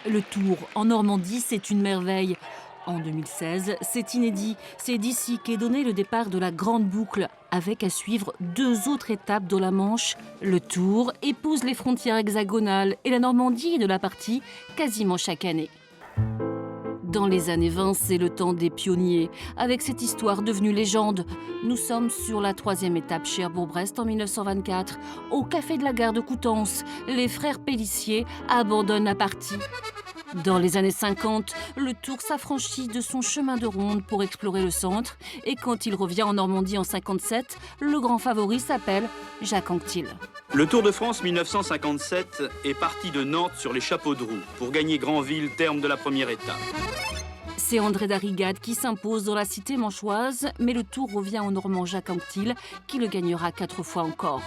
Le Tour en Normandie, c'est une merveille. En 2016, c'est inédit. C'est d'ici qu'est donné le départ de la Grande Boucle, avec à suivre 2 autres étapes dans la Manche. Le Tour épouse les frontières hexagonales et la Normandie est de la partie quasiment chaque année. Dans les années 20, c'est le temps des pionniers, avec cette histoire devenue légende. Nous sommes sur la 3e étape Cherbourg-Brest en 1924. Au café de la gare de Coutances, les frères Pélissier abandonnent la partie. Dans les années 50, le Tour s'affranchit de son chemin de ronde pour explorer le centre. Et quand il revient en Normandie en 57, le grand favori s'appelle Jacques Anquetil. Le Tour de France 1957 est parti de Nantes sur les chapeaux de roue pour gagner Granville, terme de la première étape. C'est André Darrigade qui s'impose dans la cité manchoise, mais le Tour revient au Normand Jacques Anquetil, qui le gagnera 4 fois encore.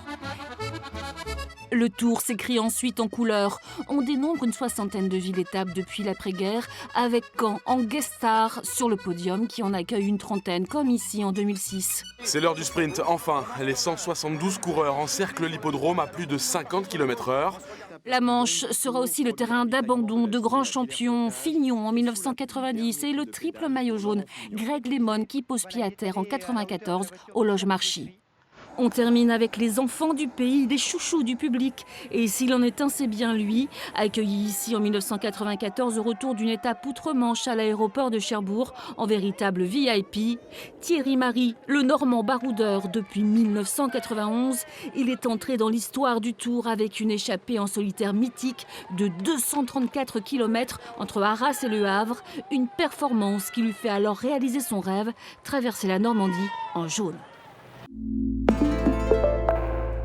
Le Tour s'écrit ensuite en couleur. On dénombre une 60aine de villes-étapes depuis l'après-guerre, avec Caen en guest star sur le podium qui en accueille une 30aine, comme ici en 2006. C'est l'heure du sprint, enfin. Les 172 coureurs encerclent l'hippodrome à plus de 50 km/h. La Manche sera aussi le terrain d'abandon de grands champions. Fignon en 1990 et le triple maillot jaune, Greg LeMond qui pose pied à terre en 94 au Loges Marchis. On termine avec les enfants du pays, des chouchous du public. Et s'il en est un, c'est bien lui. Accueilli ici en 1994 au retour d'une étape outre-Manche à l'aéroport de Cherbourg, en véritable VIP. Thierry Marie, le Normand baroudeur depuis 1991. Il est entré dans l'histoire du Tour avec une échappée en solitaire mythique de 234 km entre Arras et Le Havre. Une performance qui lui fait alors réaliser son rêve, traverser la Normandie en jaune.